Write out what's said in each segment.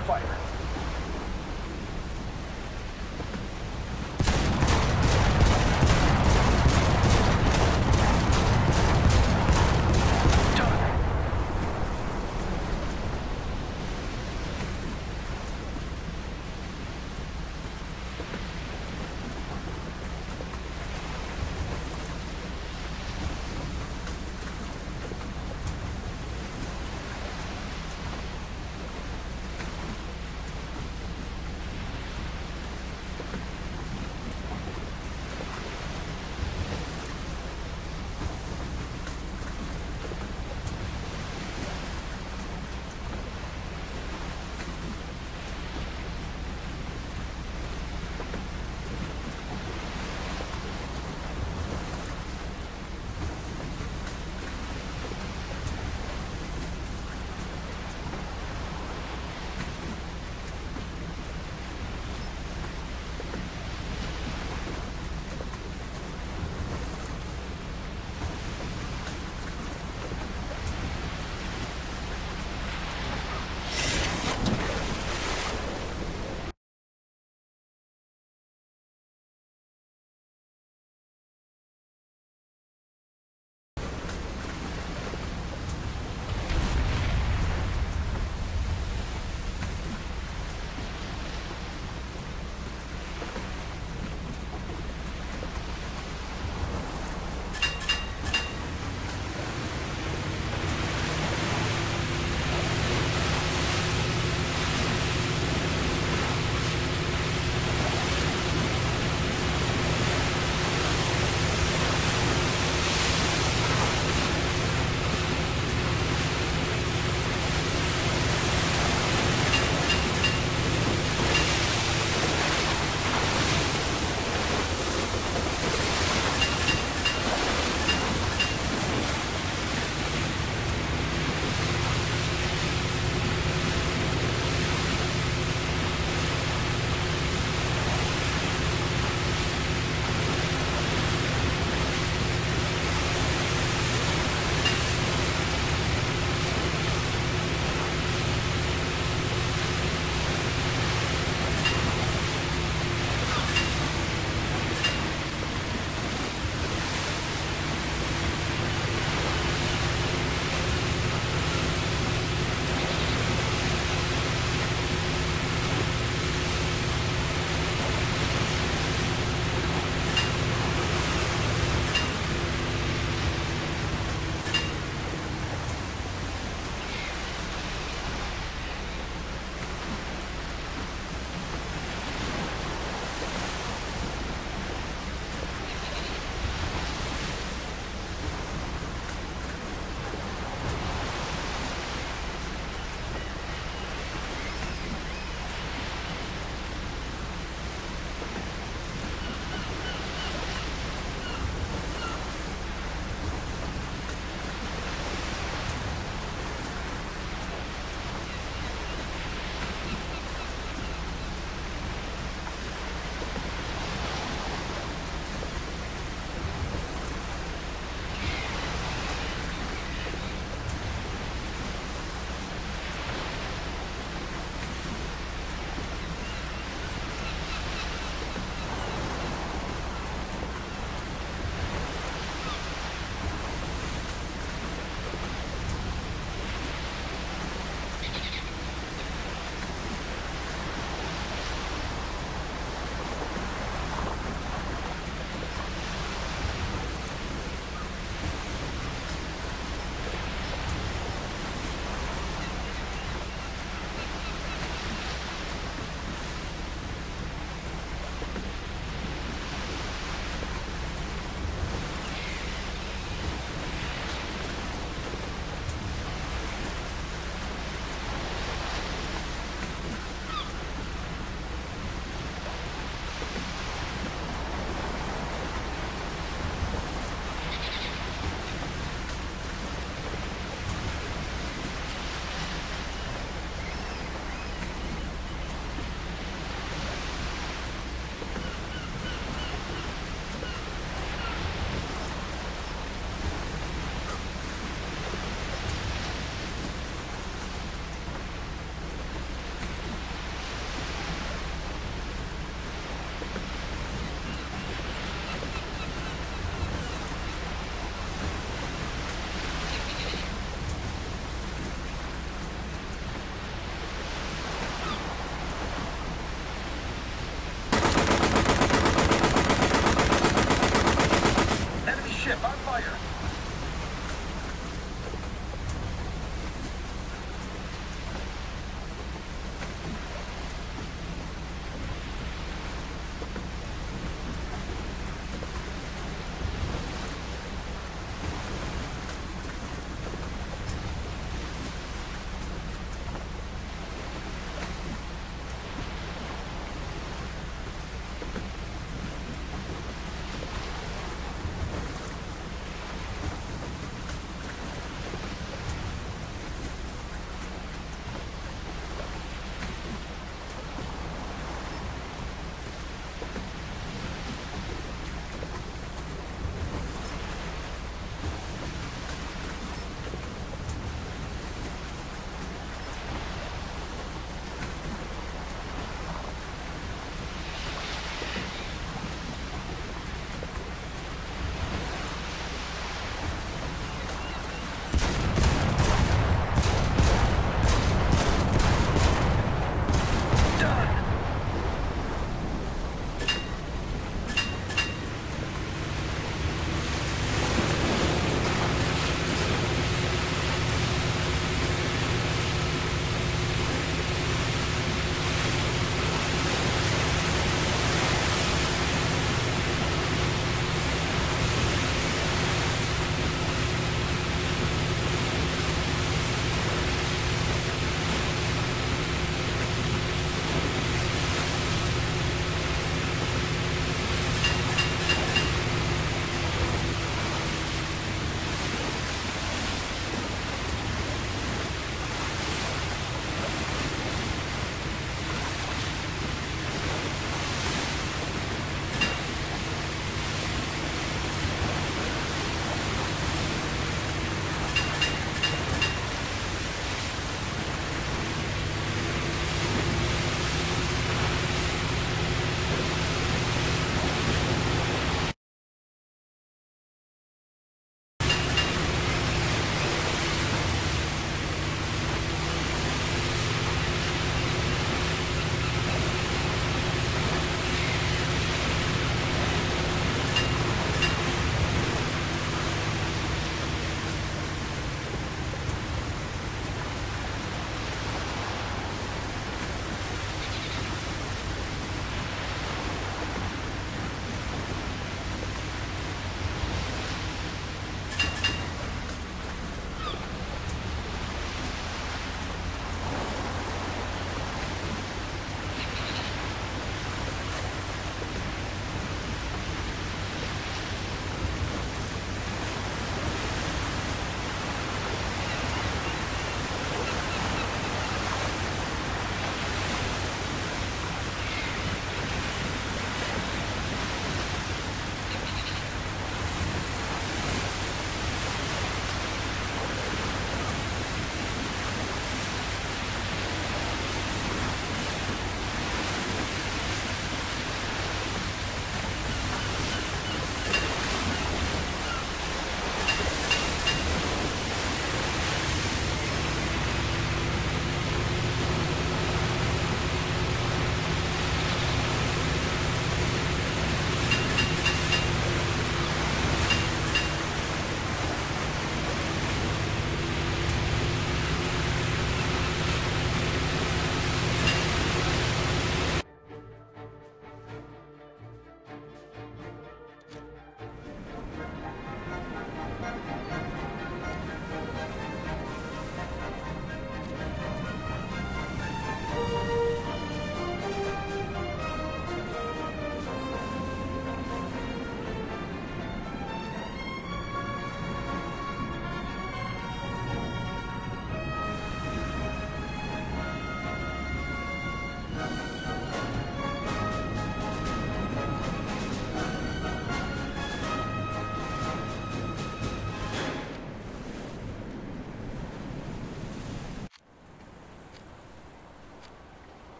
on fire.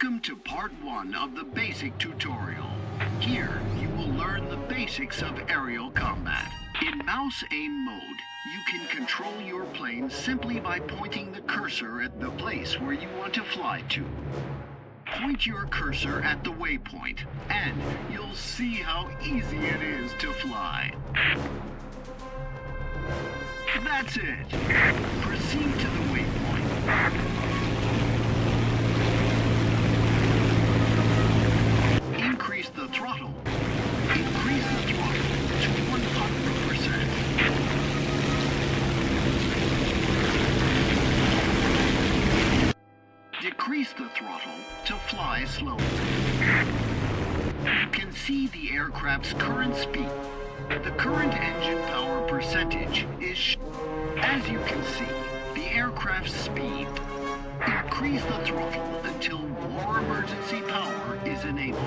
Welcome to part 1 of the basic tutorial. Here, you will learn the basics of aerial combat. In mouse aim mode, you can control your plane simply by pointing the cursor at the place where you want to fly to. Point your cursor at the waypoint, and you'll see how easy it is to fly. That's it. Proceed to the waypoint. Increase the throttle. Increase the throttle to 100%. Decrease the throttle to fly slower. You can see the aircraft's current speed. The current engine power percentage is as you can see, the aircraft's speed. Increase the throttle until war emergency power is enabled.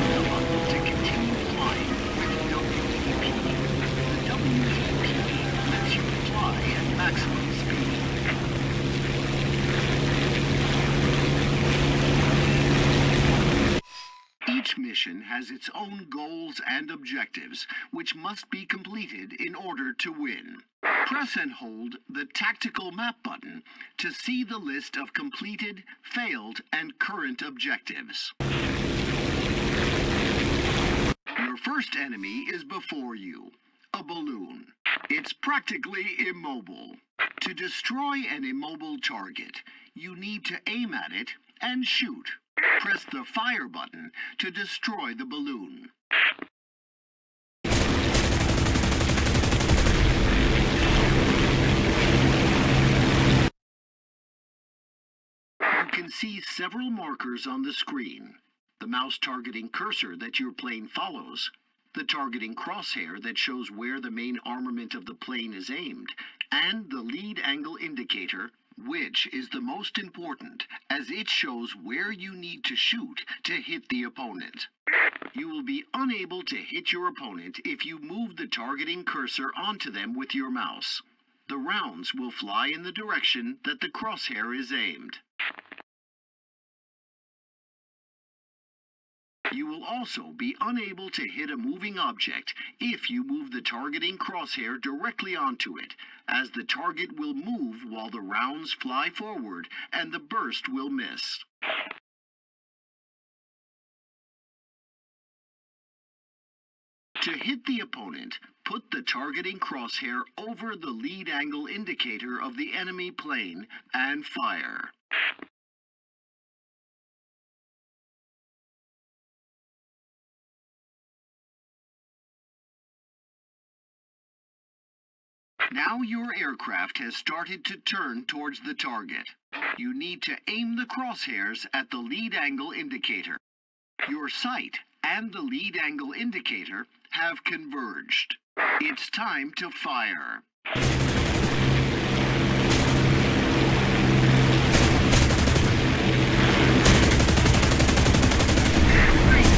The button to continue flying with WEP. The WEP lets you fly at maximum speed. Each mission has its own goals and objectives, which must be completed in order to win. Press and hold the Tactical Map button to see the list of completed, failed, and current objectives. Your first enemy is before you, a balloon. It's practically immobile. To destroy an immobile target, you need to aim at it and shoot. Press the fire button to destroy the balloon. You can see several markers on the screen. The mouse targeting cursor that your plane follows, the targeting crosshair that shows where the main armament of the plane is aimed, and the lead angle indicator, which is the most important, as it shows where you need to shoot to hit the opponent. You will be unable to hit your opponent if you move the targeting cursor onto them with your mouse. The rounds will fly in the direction that the crosshair is aimed. You will also be unable to hit a moving object if you move the targeting crosshair directly onto it, as the target will move while the rounds fly forward and the burst will miss. To hit the opponent, put the targeting crosshair over the lead angle indicator of the enemy plane and fire. Now your aircraft has started to turn towards the target. You need to aim the crosshairs at the lead angle indicator. Your sight and the lead angle indicator have converged. It's time to fire. Great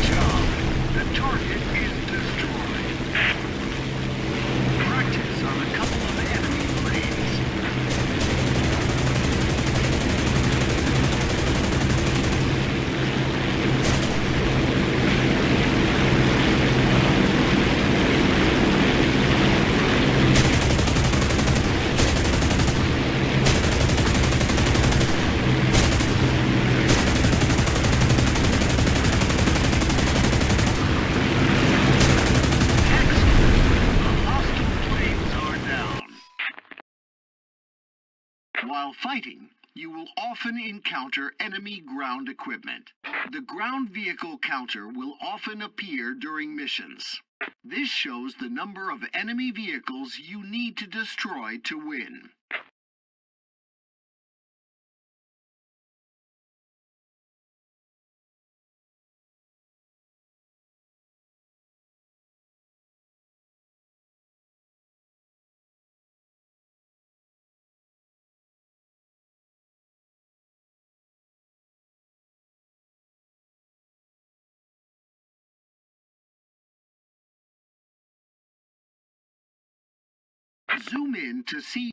job. The target is destroyed. Practice on a couple of enemy planes. While fighting, you will often encounter enemy ground equipment. The ground vehicle counter will often appear during missions. This shows the number of enemy vehicles you need to destroy to win. Zoom in to see.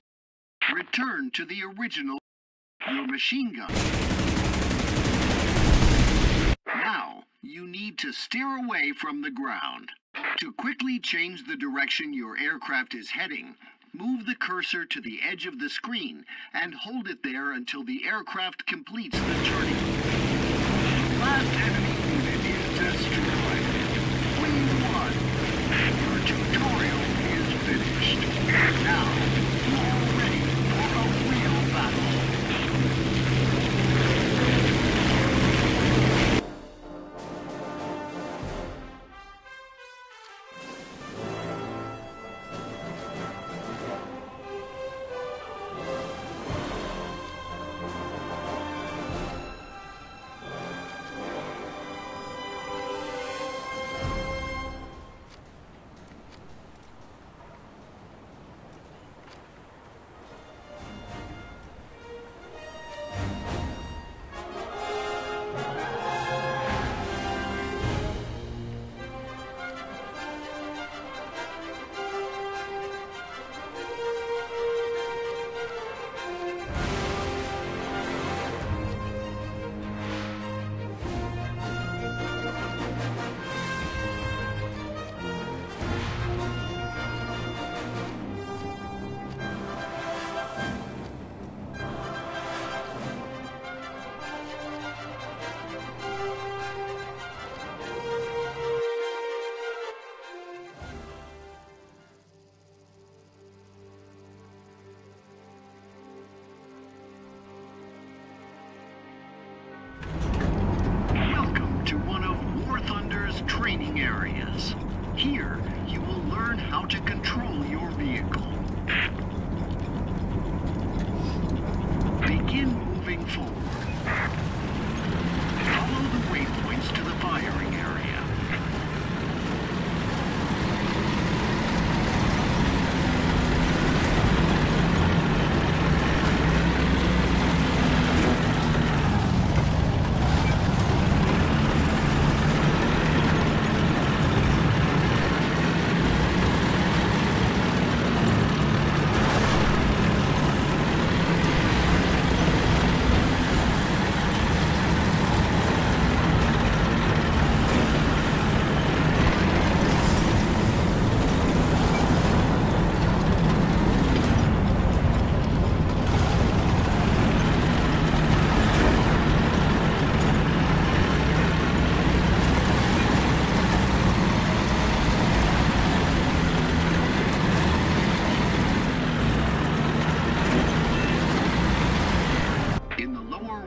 Return to the original your machine gun. Now, you need to steer away from the ground. To quickly change the direction your aircraft is heading, move the cursor to the edge of the screen and hold it there until the aircraft completes the turning. Last enemy unit is destroyed. We won. Your tutorial is finished. Now, you're ready for a real battle. Training areas. Here, you will learn how to control your vehicle. Begin moving forward. Follow the waypoints to the firing area.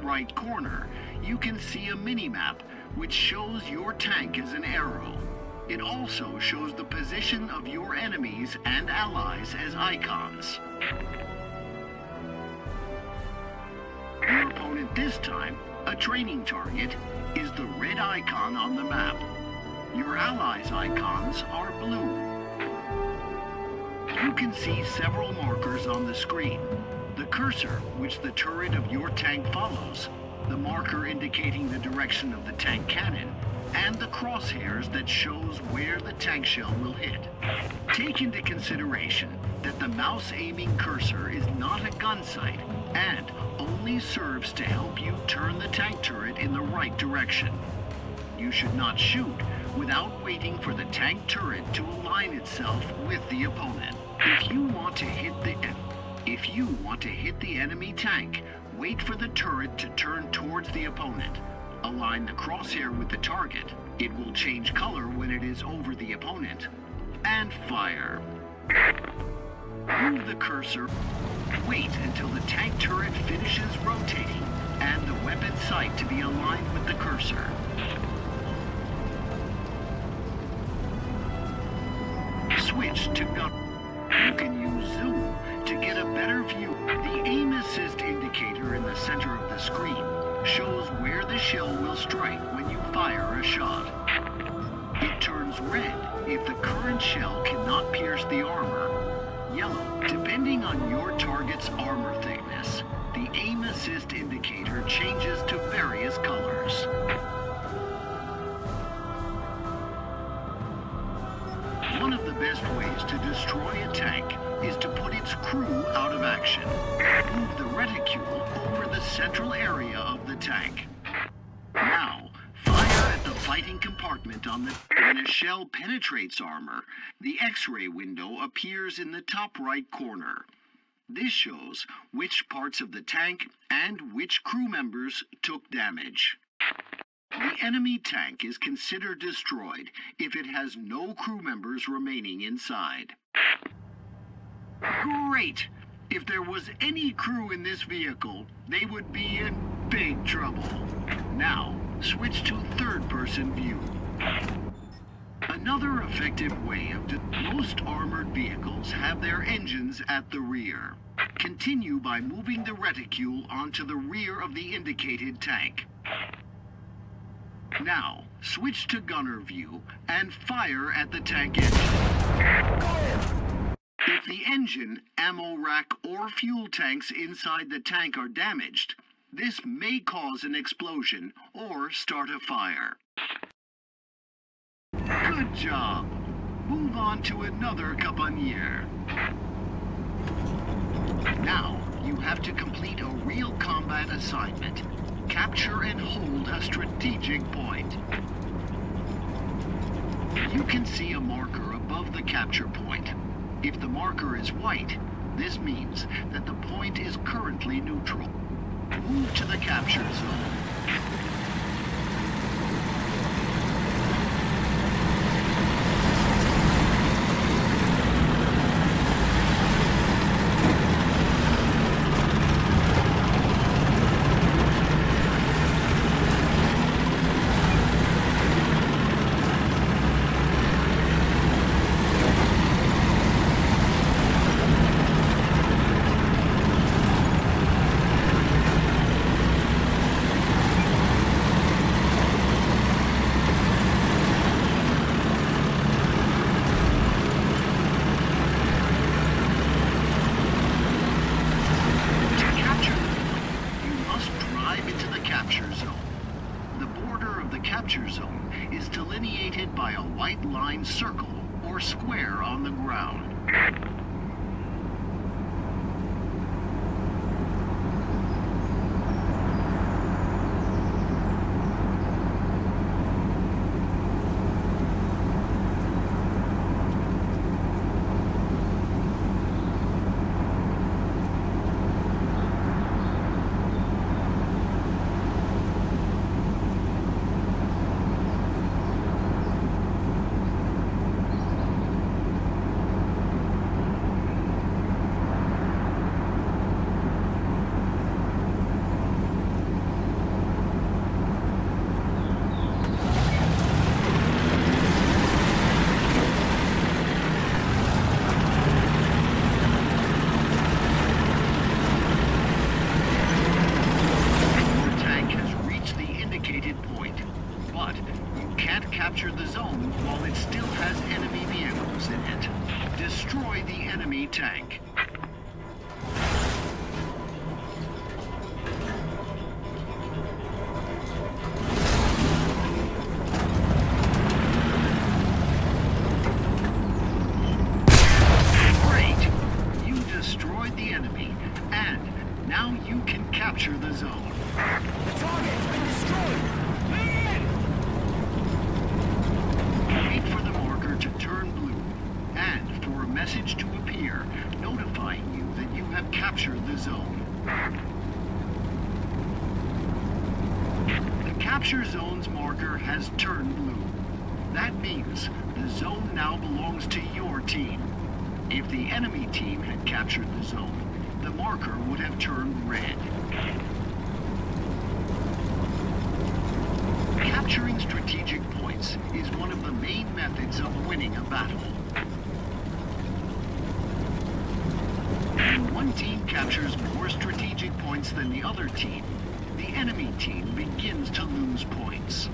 Right corner, you can see a mini-map which shows your tank as an arrow. It also shows the position of your enemies and allies as icons. Your opponent this time, a training target, is the red icon on the map. Your allies' icons are blue. You can see several markers on the screen. The cursor, which the turret of your tank follows, the marker indicating the direction of the tank cannon, and the crosshairs that shows where the tank shell will hit. Take into consideration that the mouse aiming cursor is not a gun sight and only serves to help you turn the tank turret in the right direction. You should not shoot without waiting for the tank turret to align itself with the opponent. If you want to hit the enemy tank, wait for the turret to turn towards the opponent. Align the crosshair with the target. It will change color when it is over the opponent. And fire. Move the cursor. Wait until the tank turret finishes rotating and the weapon sight to be aligned with the cursor. Switch to gun. You can use zoom to get a better view. The aim assist indicator in the center of the screen shows where the shell will strike when you fire a shot. It turns red if the current shell cannot pierce the armor. Yellow, depending on your target's armor thickness. The aim assist indicator changes to various colors. One of the best ways to destroy a tank is to put its crew out of action. Move the reticule over the central area of the tank. Now, fire at the fighting compartment on the... When a shell penetrates armor, the X-ray window appears in the top right corner. This shows which parts of the tank and which crew members took damage. The enemy tank is considered destroyed if it has no crew members remaining inside. Great! If there was any crew in this vehicle, they would be in big trouble. Now, switch to third-person view. Another effective way of... Most armored vehicles have their engines at the rear. Continue by moving the reticule onto the rear of the indicated tank. Now, switch to gunner view and fire at the tank engine. If the engine, ammo rack, or fuel tanks inside the tank are damaged, this may cause an explosion or start a fire. Good job! Move on to another Capanier. Now, you have to complete a real combat assignment. Capture and hold a strategic point. You can see a marker above the capture point. If the marker is white, this means that the point is currently neutral. Move to the capture zone. By a white line circle or square on the ground. Capture the zone while it still has enemy vehicles in it. Destroy the enemy tank. Great! You destroyed the enemy, and now you can capture the zone. The target has been destroyed! Wait for the marker to turn blue, and for a message to appear notifying you that you have captured the zone. The capture zone's marker has turned blue. That means the zone now belongs to your team. If the enemy team had captured the zone, the marker would have turned red. Capturing strategic points is one of the main methods of winning a battle. When one team captures more strategic points than the other team, the enemy team begins to lose points.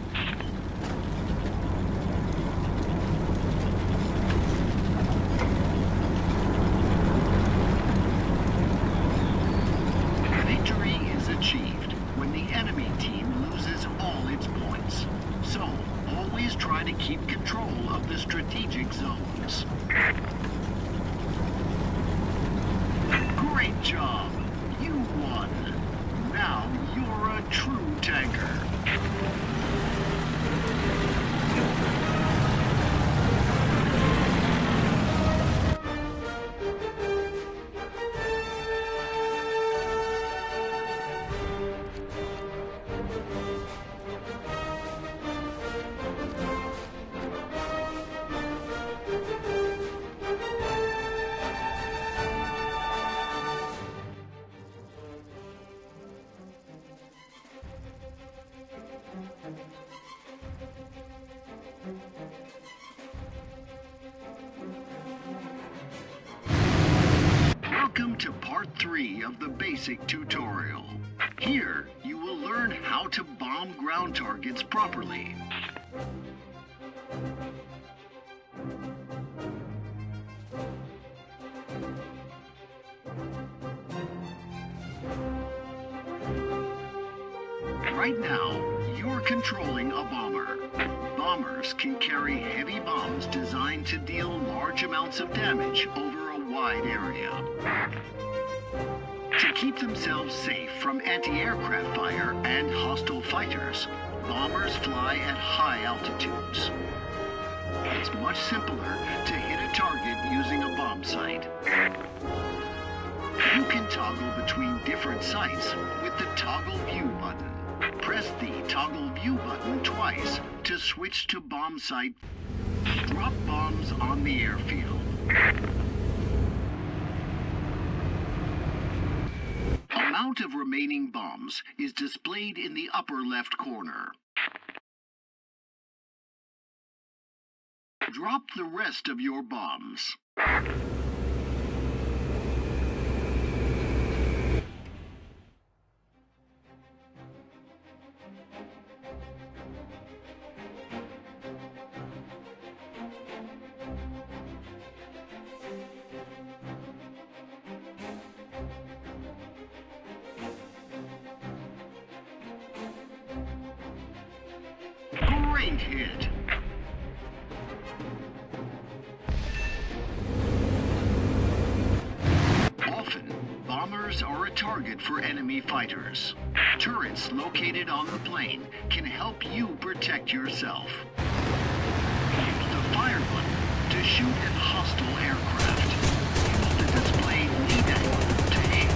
Victory is achieved when the enemy team loses all its points. So, always try to keep control of the strategic zones. to part 3 of the basic tutorial. Here, you will learn how to bomb ground targets properly. Right now, you're controlling a bomber. Bombers can carry heavy bombs designed to deal large amounts of damage over a wide area. To keep themselves safe from anti-aircraft fire and hostile fighters, bombers fly at high altitudes. It's much simpler to hit a target using a bomb sight. You can toggle between different sites with the Toggle View button. Press the Toggle View button twice to switch to bomb site. Drop bombs on the airfield. Amount of remaining bombs is displayed in the upper left corner. Drop the rest of your bombs. Great hit! Often, bombers are a target for enemy fighters. Turrets located on the plane can help you protect yourself. Use the fire button to shoot at hostile aircraft. Use the displayed lead angle to aim.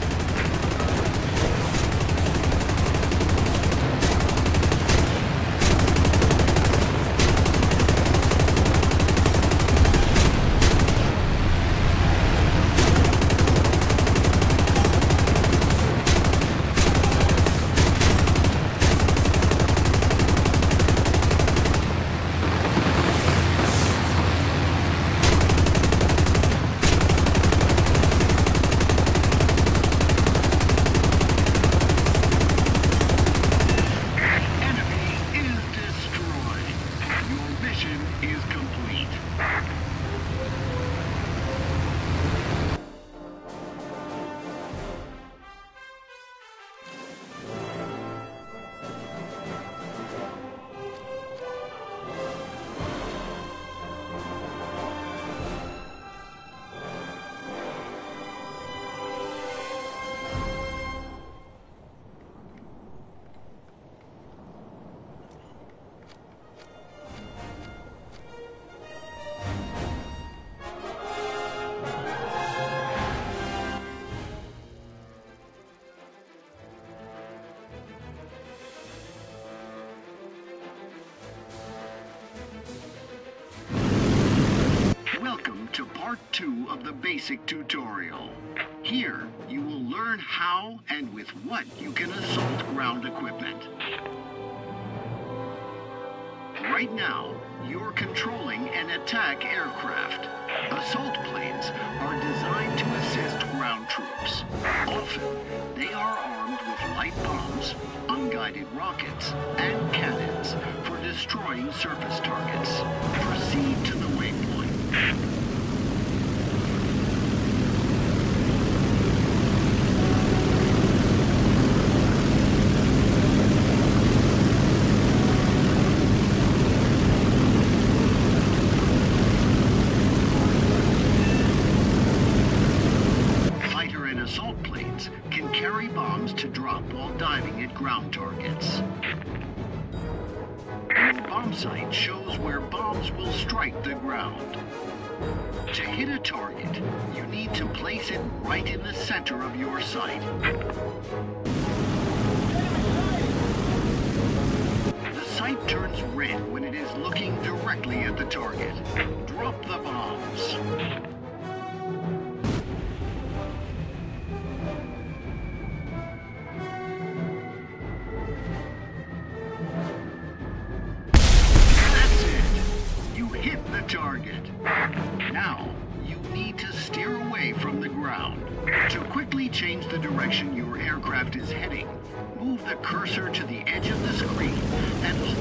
Welcome to part 2 of the basic tutorial. Here, you will learn how and with what you can assault ground equipment. Right now, you're controlling an attack aircraft. Assault planes are designed to assist ground troops. Often, they are armed with light bombs, unguided rockets, and cannons for destroying surface targets. Proceed to the waypoint. Fighter and assault planes can carry bombs to drop while diving at ground targets. Your bomb sight shows where bombs will strike the ground. To hit a target, you need to place it right in the center of your sight. The sight turns red when it is looking directly at the target. Drop the bombs. Target. Now, you need to steer away from the ground. To quickly quickly change the direction your aircraft is heading, move the cursor to the edge of the screen and hold.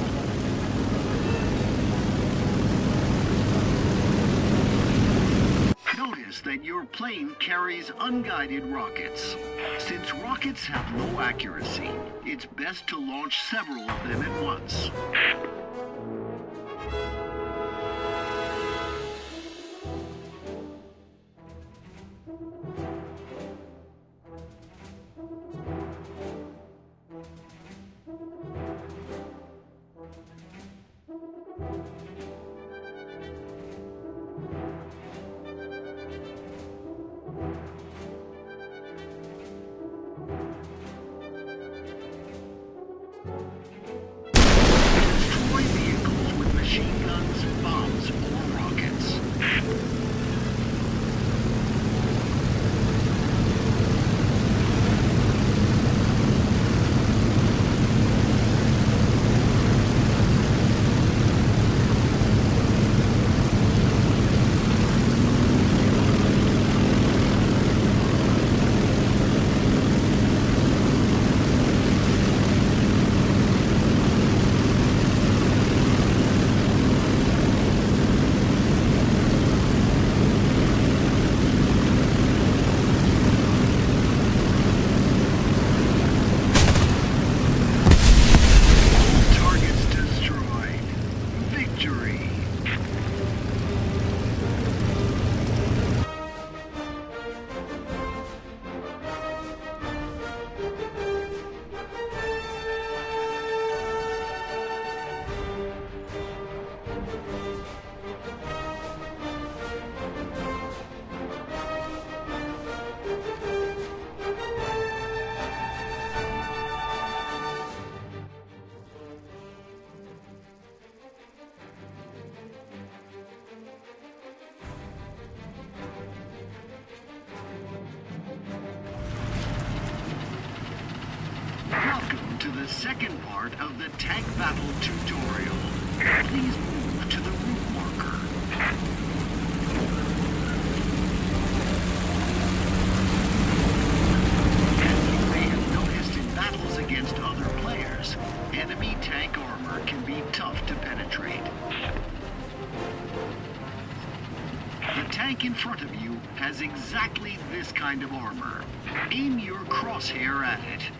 Notice that your plane carries unguided rockets. Since rockets have low accuracy, it's best to launch several of them at once. Destroy vehicles with machine guns, bombs, or rockets. Targets destroyed. Victory! Welcome to the second part of the tank battle tutorial. Please move to the route marker. As you may have noticed in battles against other players, enemy tank armor can be tough to penetrate. The tank in front of you has exactly this kind of armor. Aim your crosshair at it.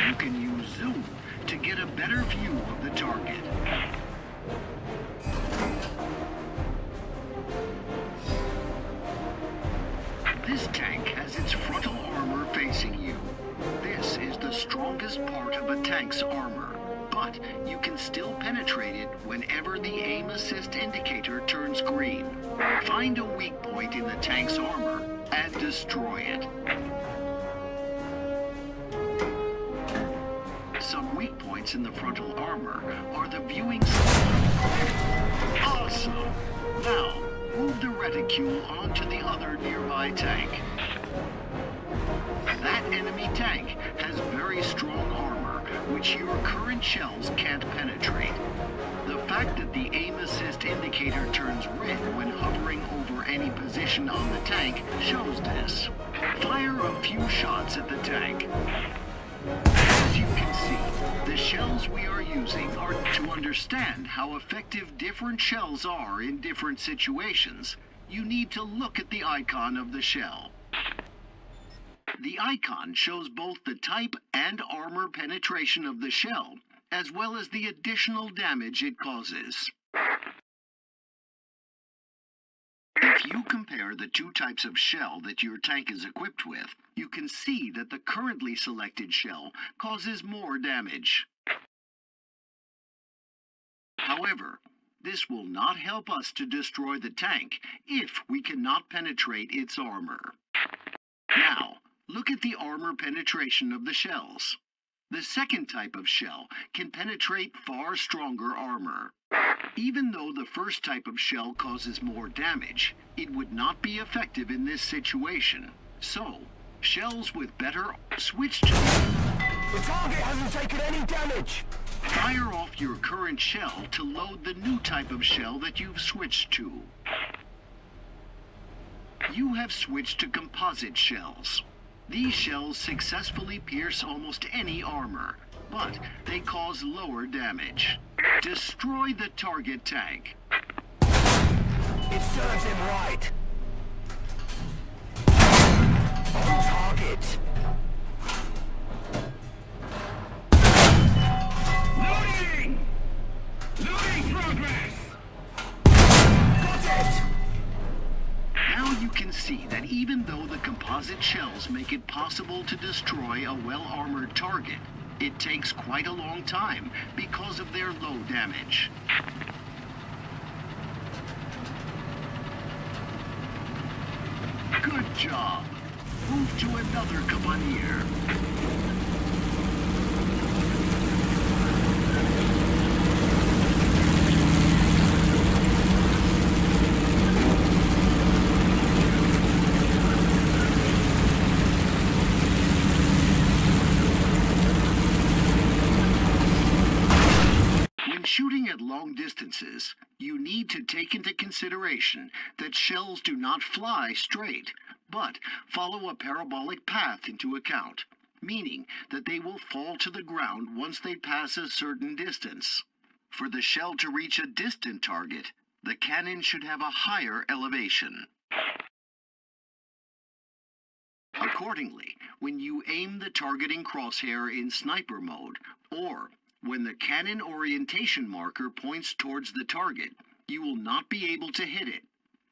You can use zoom to get a better view of the target. This tank has its frontal armor facing you. This is the strongest part of a tank's armor, but you can still penetrate it whenever the aim assist indicator turns green. Find a weak point in the tank's armor and destroy it. Some weak points in the frontal armor are the viewing side. Awesome! Now, move the reticule onto the other nearby tank. That enemy tank has very strong armor, which your current shells can't penetrate. The fact that the aim assist indicator turns red when hovering over any position on the tank shows this. Fire a few shots at the tank. As you can see, the shells we are using are to understand how effective different shells are in different situations. You need to look at the icon of the shell. The icon shows both the type and armor penetration of the shell, as well as the additional damage it causes. If you compare the two types of shell that your tank is equipped with, you can see that the currently selected shell causes more damage. However, this will not help us to destroy the tank if we cannot penetrate its armor. Now, look at the armor penetration of the shells. The second type of shell can penetrate far stronger armor. Even though the first type of shell causes more damage, it would not be effective in this situation. So, shells with better switch to... The target hasn't taken any damage! Fire off your current shell to load the new type of shell that you've switched to. You have switched to composite shells. These shells successfully pierce almost any armor, but they cause lower damage. Destroy the target tank. It serves him right. On target. Loading! Loading progress! Got it! Now you can see that even though the composite shells make it possible to destroy a well-armored target, it takes quite a long time because of their low damage. Good job. Move to another Cavalier. Shooting at long distances, you need to take into consideration that shells do not fly straight, but follow a parabolic path into account, meaning that they will fall to the ground once they pass a certain distance. For the shell to reach a distant target, the cannon should have a higher elevation. Accordingly, when you aim the targeting crosshair in sniper mode, or when the cannon orientation marker points towards the target, you will not be able to hit it.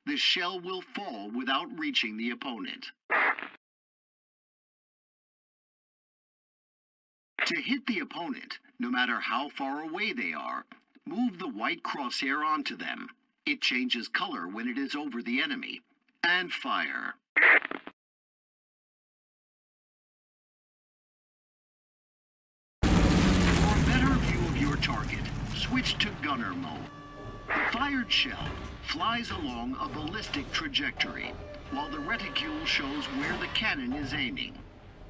The shell will fall without reaching the opponent. To hit the opponent, no matter how far away they are, move the white crosshair onto them. It changes color when it is over the enemy. And fire. Target, switch to gunner mode. The fired shell flies along a ballistic trajectory, while the reticule shows where the cannon is aiming.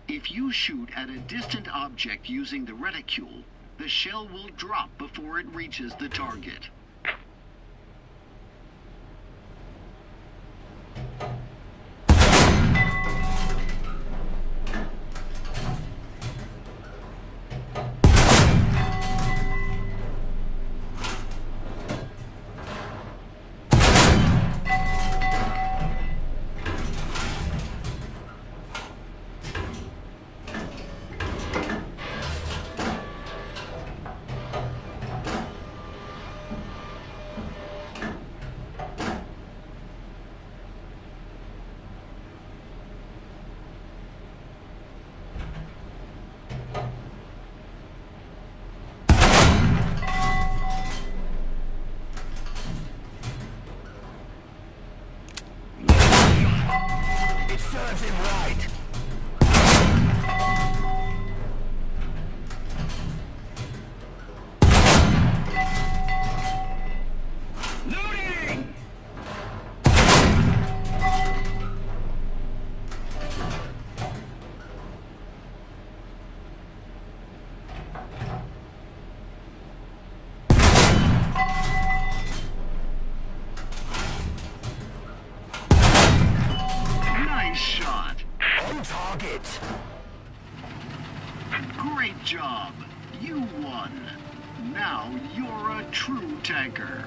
If you shoot at a distant object using the reticule, the shell will drop before it reaches the target. It serves him right. Loading! Nice shot. On target. Great job. You won. Now you're a true tanker.